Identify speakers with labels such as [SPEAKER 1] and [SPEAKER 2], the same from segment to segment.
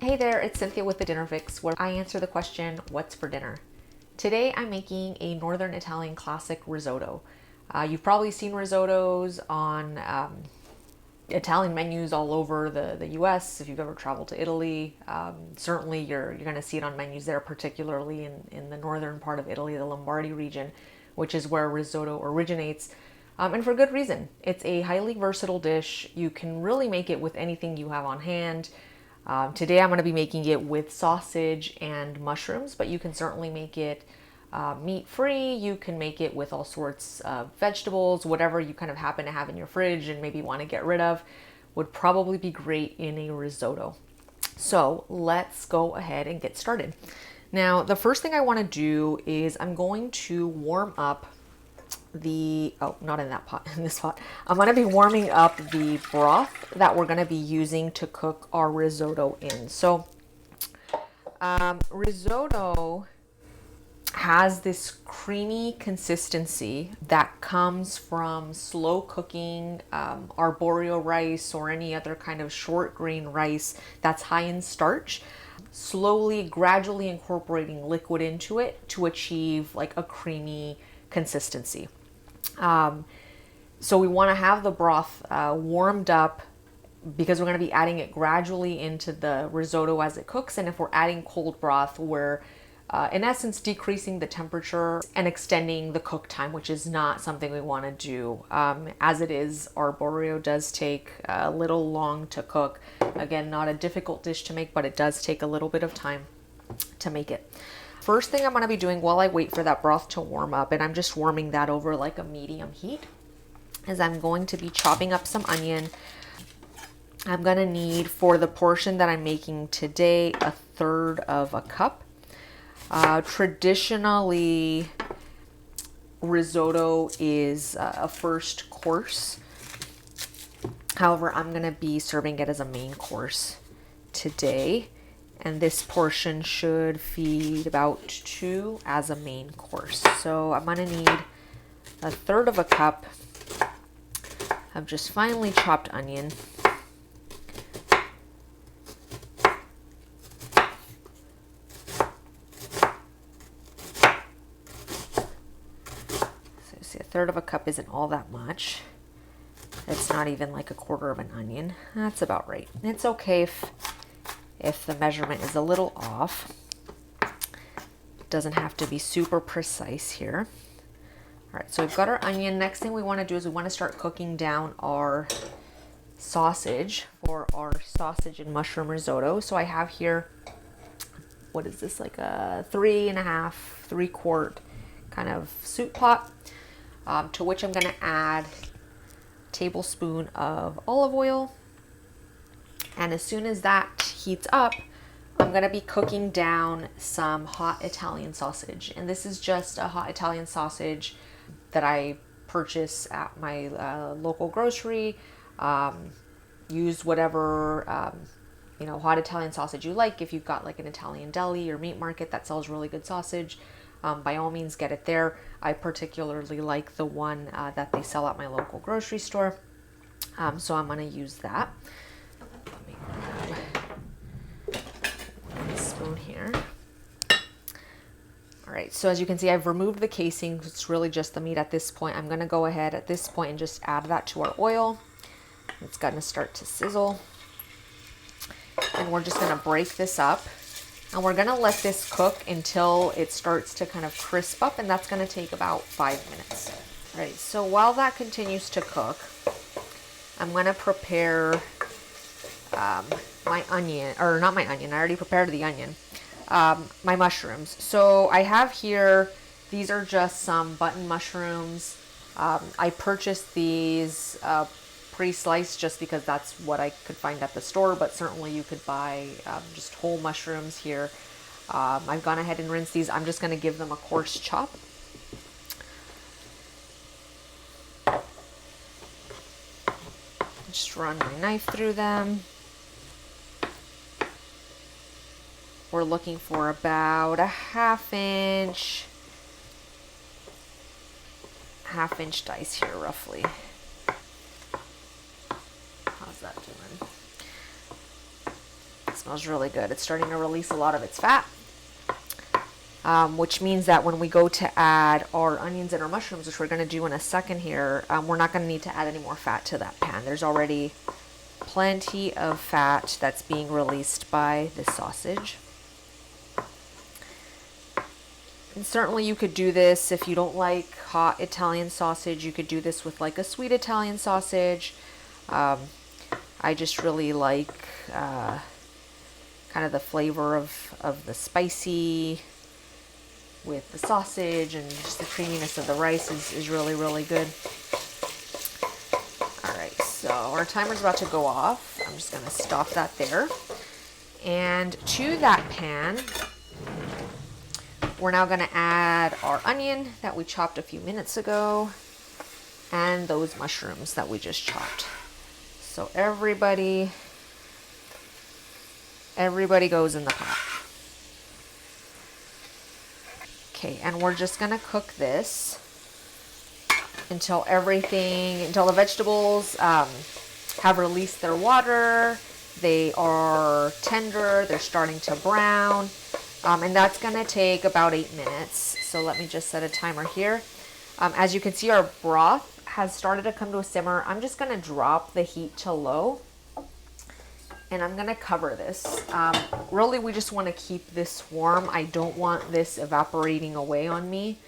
[SPEAKER 1] Hey there, it's Cynthia with the Dinner Fix, where I answer the question, what's for dinner? Today I'm making a Northern Italian classic risotto. You've probably seen risottos on Italian menus all over the US. If you've ever traveled to Italy, certainly you're going to see it on menus there, particularly in the northern part of Italy, the Lombardy region, which is where risotto originates. And for good reason. It's a highly versatile dish. You can really make it with anything you have on hand. Today I'm going to be making it with sausage and mushrooms, but you can certainly make it meat-free. You can make it with all sorts of vegetables, whatever you kind of happen to have in your fridge and maybe want to get rid of would probably be great in a risotto. So let's go ahead and get started. Now, the first thing I want to do is I'm going to warm up not in that pot, in this pot. I'm going to be warming up the broth that we're going to be using to cook our risotto in. So risotto has this creamy consistency that comes from slow cooking arborio rice or any other kind of short grain rice that's high in starch, slowly, gradually incorporating liquid into it to achieve like a creamy consistency. So we want to have the broth warmed up because we're going to be adding it gradually into the risotto as it cooks. And if we're adding cold broth, we're in essence decreasing the temperature and extending the cook time, which is not something we want to do. As it is, arborio does take a little long to cook. Again, not a difficult dish to make, but it does take a little bit of time to make it. First thing I'm going to be doing while I wait for that broth to warm up, and I'm just warming that over like a medium heat, is I'm going to be chopping up some onion. I'm going to need, for the portion that I'm making today, 1/3 cup. Traditionally, risotto is a first course. However, I'm going to be serving it as a main course today. And this portion should feed about 2 as a main course. So I'm going to need 1/3 cup of just finely chopped onion. So see, 1/3 cup isn't all that much. It's not even like 1/4 of an onion. That's about right. And it's okay if the measurement is a little off. It doesn't have to be super precise here. All right, so we've got our onion. Next thing we want to do is we want to start cooking down our sausage for our sausage and mushroom risotto. So I have here, what is this, like a 3.5-3-quart kind of soup pot, to which I'm going to add a tablespoon of olive oil. And as soon as that heats up, I'm going to be cooking down some hot Italian sausage. And this is just a hot Italian sausage that I purchase at my local grocery. Use whatever, hot Italian sausage you like. If you've got like an Italian deli or meat market that sells really good sausage, by all means get it there. I particularly like the one that they sell at my local grocery store. So I'm going to use that. Spoon here. All right, so as you can see, I've removed the casing. It's really just the meat at this point. I'm going to go ahead at this point and just add that to our oil. It's going to start to sizzle. And we're just going to break this up. And we're going to let this cook until it starts to kind of crisp up, and that's going to take about 5 minutes. All right, so while that continues to cook, I'm going to prepare my onion, or not my onion, I already prepared the onion, my mushrooms. So I have here, these are just some button mushrooms. I purchased these pre-sliced just because that's what I could find at the store, but certainly you could buy just whole mushrooms here. I've gone ahead and rinsed these. I'm just going to give them a coarse chop. Just run my knife through them. We're looking for about a half inch dice here, roughly. How's that doing? smells really good. It's starting to release a lot of its fat, which means that when we go to add our onions and our mushrooms, which we're going to do in a second here, we're not going to need to add any more fat to that pan. There's already plenty of fat that's being released by this sausage. And certainly you could do this if you don't like hot Italian sausage. You could do this with like a sweet Italian sausage. I just really like kind of the flavor of the spicy with the sausage, and just the creaminess of the rice is really, really good. All right, so our timer's about to go off. I'm just gonna stop that there. And to that pan, we're now gonna add our onion that we chopped a few minutes ago and those mushrooms that we just chopped. So everybody goes in the pot. Okay, and we're just gonna cook this until the vegetables have released their water. They are tender, they're starting to brown. And that's gonna take about 8 minutes. So let me just set a timer here. As you can see, our broth has started to come to a simmer. I'm just gonna drop the heat to low, and I'm gonna cover this. Really, we just wanna keep this warm. I don't want this evaporating away on me.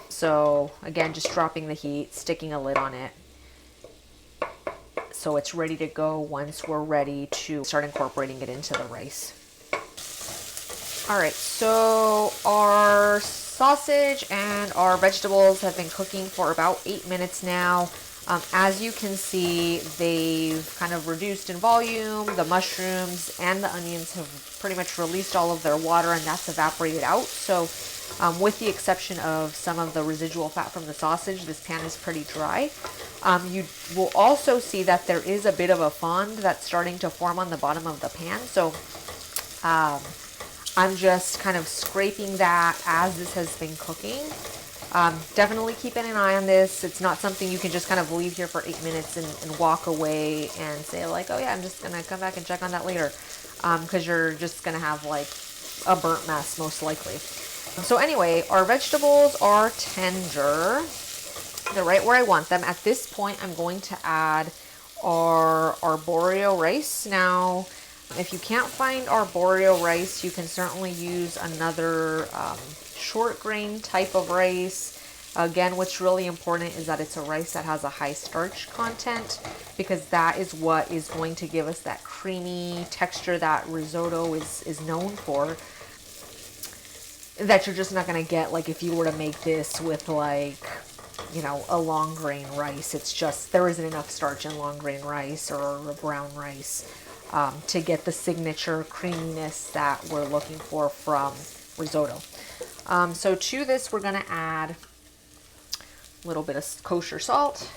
[SPEAKER 1] So again, just dropping the heat, sticking a lid on it, so it's ready to go once we're ready to start incorporating it into the rice. All right, so our sausage and our vegetables have been cooking for about 8 minutes now. As you can see, they've kind of reduced in volume. The mushrooms and the onions have pretty much released all of their water, and that's evaporated out. So with the exception of some of the residual fat from the sausage, this pan is pretty dry. You will also see that there is a bit of a fond that's starting to form on the bottom of the pan. So I'm just kind of scraping that as this has been cooking. Definitely keeping an eye on this. It's not something you can just kind of leave here for 8 minutes and walk away and say like, oh yeah, I'm just gonna come back and check on that later, because you're just gonna have like a burnt mess most likely. So anyway, our vegetables are tender. They're right where I want them. At this point, I'm going to add our arborio rice. Now, if you can't find arborio rice, you can certainly use another short grain type of rice. Again, what's really important is that it's a rice that has a high starch content, because that is what is going to give us that creamy texture that risotto is known for, that you're just not going to get like if you were to make this with like, you know, a long grain rice. It's just, there isn't enough starch in long grain rice or a brown rice to get the signature creaminess that we're looking for from risotto. So to this, we're going to add a little bit of kosher salt.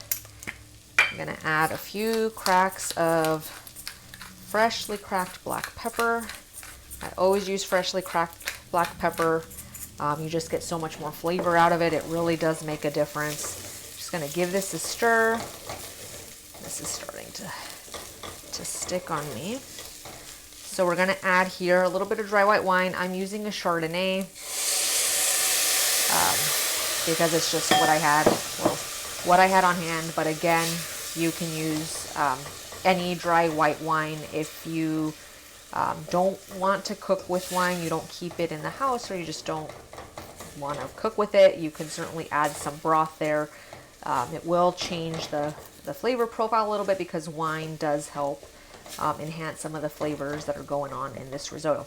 [SPEAKER 1] I'm going to add a few cracks of freshly cracked black pepper. I always use freshly cracked black pepper. You just get so much more flavor out of it. It really does make a difference. Just going to give this a stir. This is starting to stick on me. So we're going to add here a little bit of dry white wine. I'm using a Chardonnay because it's just what I had on hand. But again, you can use any dry white wine. If you don't want to cook with wine, you don't keep it in the house, or you just don't want to cook with it, you can certainly add some broth there. It will change the flavor profile a little bit, because wine does help enhance some of the flavors that are going on in this risotto.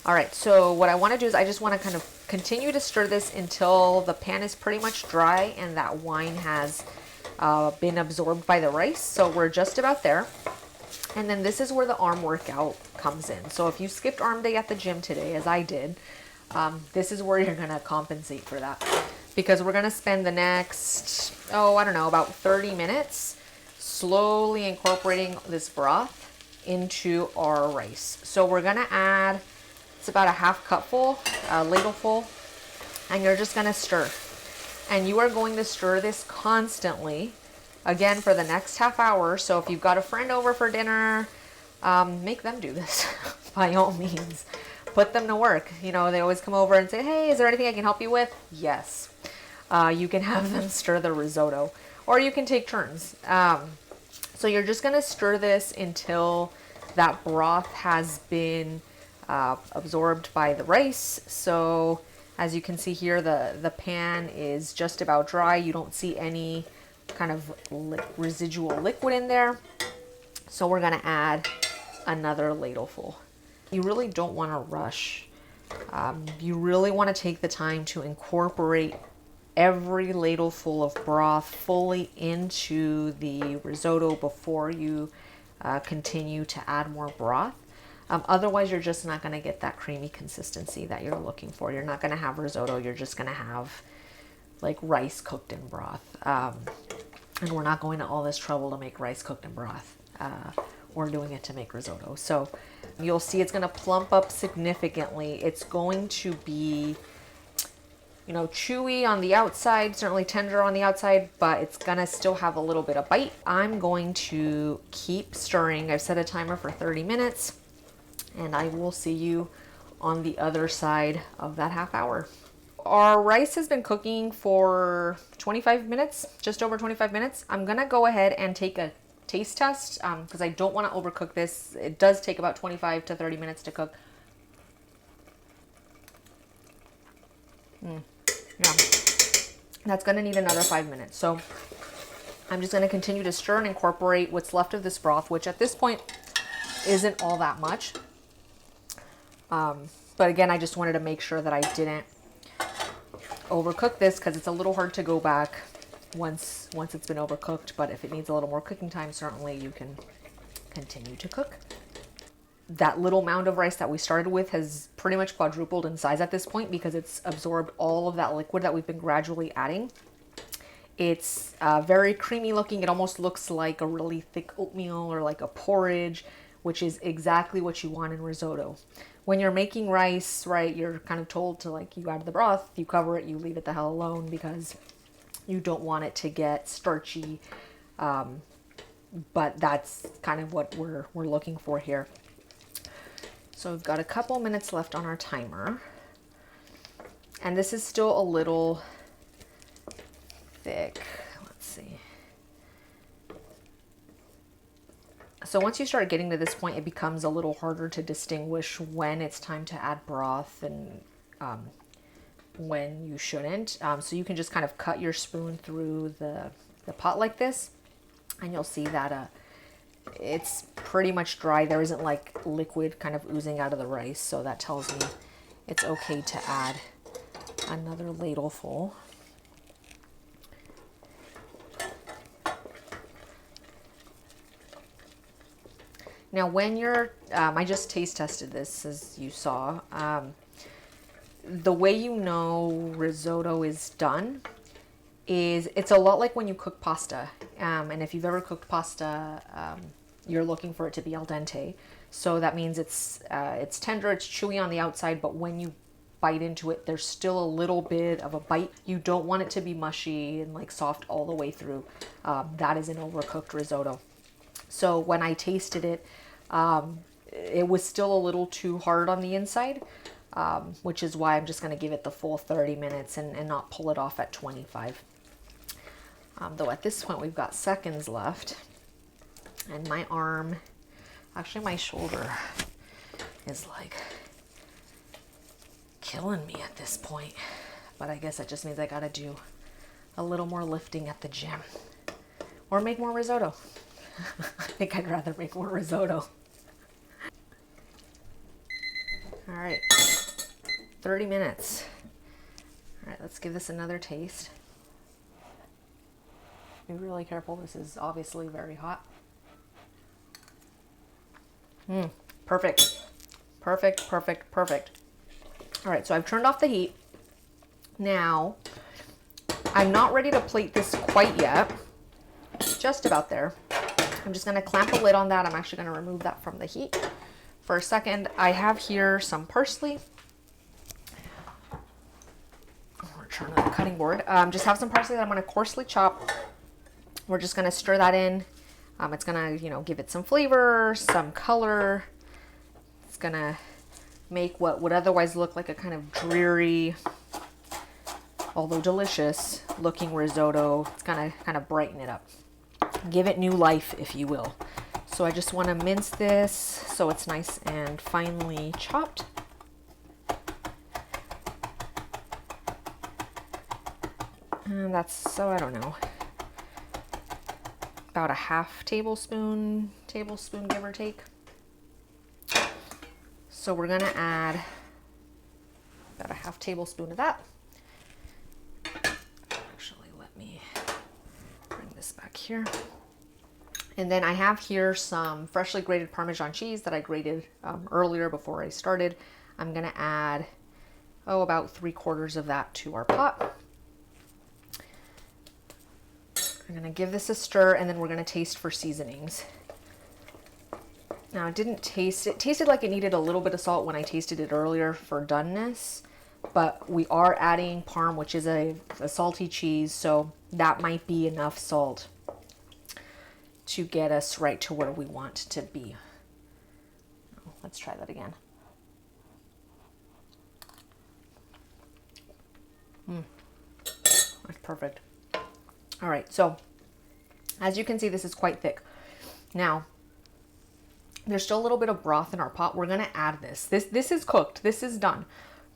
[SPEAKER 1] All right, so what I want to do is I just want to kind of continue to stir this until the pan is pretty much dry and that wine has been absorbed by the rice. So we're just about there. And then this is where the arm workout comes in. So if you skipped arm day at the gym today, as I did, this is where you're going to compensate for that. Because we're going to spend the next, about 30 minutes slowly incorporating this broth into our rice. So we're going to add, it's about a half cupful, a ladleful, and you're just going to stir. And you are going to stir this constantly, again, for the next half hour. So if you've got a friend over for dinner, make them do this by all means. Put them to work. You know, they always come over and say, hey, is there anything I can help you with? Yes. You can have them stir the risotto, or you can take turns. So you're just going to stir this until that broth has been absorbed by the rice. So as you can see here, the pan is just about dry. You don't see any kind of residual liquid in there. So we're going to add another ladleful. You really don't want to rush. You really want to take the time to incorporate every ladleful of broth fully into the risotto before you continue to add more broth. Otherwise, you're just not going to get that creamy consistency that you're looking for. You're not going to have risotto. You're just going to have like rice cooked in broth. And we're not going to all this trouble to make rice cooked in broth. We're doing it to make risotto. So you'll see it's going to plump up significantly. It's going to be, you know, chewy on the outside, certainly tender on the outside, but it's going to still have a little bit of bite. I'm going to keep stirring. I've set a timer for 30 minutes, and I will see you on the other side of that half hour. Our rice has been cooking for 25 minutes, just over 25 minutes. I'm going to go ahead and take a taste test because I don't want to overcook this. It does take about 25 to 30 minutes to cook. Yeah, that's going to need another 5 minutes. So I'm just going to continue to stir and incorporate what's left of this broth, which at this point isn't all that much. But again, I just wanted to make sure that I didn't overcook this because it's a little hard to go back once it's been overcooked. But if it needs a little more cooking time, certainly you can continue to cook. That little mound of rice that we started with has pretty much quadrupled in size at this point because it's absorbed all of that liquid that we've been gradually adding. It's very creamy looking. It almost looks like a really thick oatmeal or like a porridge, which is exactly what you want in risotto. When you're making rice, right, you're kind of told to, like, you add the broth, you cover it, you leave it the hell alone because you don't want it to get starchy. But that's kind of what we're looking for here. So we've got a couple minutes left on our timer. And this is still a little thick. Let's see. So once you start getting to this point, it becomes a little harder to distinguish when it's time to add broth and when you shouldn't. So you can just kind of cut your spoon through the pot like this, and you'll see that it's pretty much dry. There isn't like liquid kind of oozing out of the rice, so that tells me it's okay to add another ladleful. Now when you're, I just taste tested this as you saw. The way you know risotto is done is it's a lot like when you cook pasta. And if you've ever cooked pasta, you're looking for it to be al dente. So that means it's tender, it's chewy on the outside, but when you bite into it, there's still a little bit of a bite. You don't want it to be mushy and like soft all the way through. That is an overcooked risotto. So when I tasted it, it was still a little too hard on the inside, which is why I'm just going to give it the full 30 minutes and not pull it off at 25. Though at this point we've got seconds left, and my arm, actually my shoulder is like killing me at this point. But I guess that just means I got to do a little more lifting at the gym or make more risotto. I think I'd rather make more risotto. All right, 30 minutes. All right, let's give this another taste. Be really careful. This is obviously very hot. Perfect. Perfect, perfect, perfect. All right, so I've turned off the heat. Now, I'm not ready to plate this quite yet. Just about there. I'm just going to clamp a lid on that. I'm actually going to remove that from the heat for a second. I have here some parsley. I'll return to the cutting board. Just have some parsley that I'm going to coarsely chop. We're just going to stir that in. It's gonna, you know, give it some flavor, some color. It's gonna make what would otherwise look like a kind of dreary, although delicious looking risotto. It's gonna kind of brighten it up. Give it new life, if you will. So I just want to mince this so it's nice and finely chopped. And that's, so I don't know, about a half tablespoon give or take. So we're gonna add about a half tablespoon of that. Actually, let me bring this back here. And then I have here some freshly grated Parmesan cheese that I grated earlier before I started. I'm gonna add, about 3/4 of that to our pot. I'm gonna give this a stir, and then we're gonna taste for seasonings. Now it tasted like it needed a little bit of salt when I tasted it earlier for doneness, but we are adding Parm, which is a salty cheese, so that might be enough salt to get us right to where we want to be. Let's try that again. That's perfect. All right, so as you can see, this is quite thick. Now, there's still a little bit of broth in our pot. We're gonna add this. This is cooked, this is done,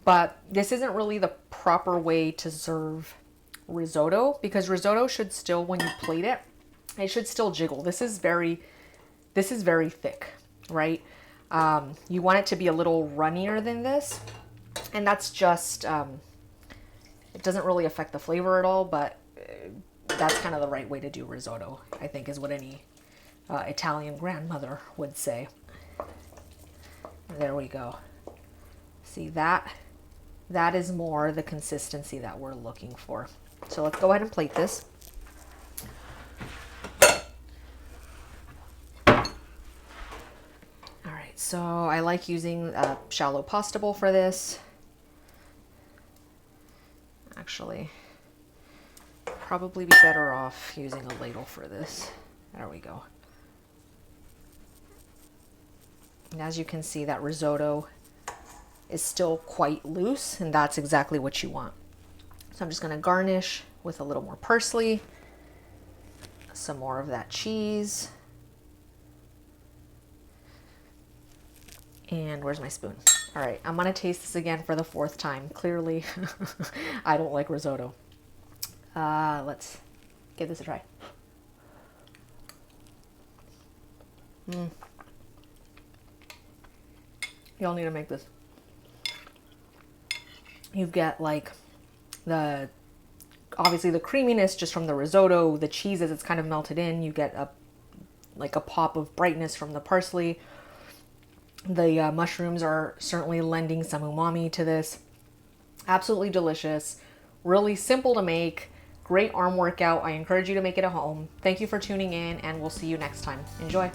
[SPEAKER 1] but this isn't really the proper way to serve risotto, because risotto should still, when you plate it, it should still jiggle. This is very thick, right? You want it to be a little runnier than this, and that's just, it doesn't really affect the flavor at all, but that's kind of the right way to do risotto, I think, is what any Italian grandmother would say. There we go. See, that is more the consistency that we're looking for. So let's go ahead and plate this. All right, so I like using a shallow pasta bowl for this. Actually, probably be better off using a ladle for this. There we go. And as you can see, that risotto is still quite loose, and that's exactly what you want. So I'm just gonna garnish with a little more parsley, some more of that cheese, and where's my spoon? All right, I'm gonna taste this again for the 4th time. Clearly, I don't like risotto. Let's give this a try. Y'all need to make this. You get like obviously the creaminess just from the risotto, the cheese as it's kind of melted in. You get like a pop of brightness from the parsley. The mushrooms are certainly lending some umami to this. Absolutely delicious. Really simple to make. Great arm workout. I encourage you to make it at home. Thank you for tuning in, and we'll see you next time. Enjoy.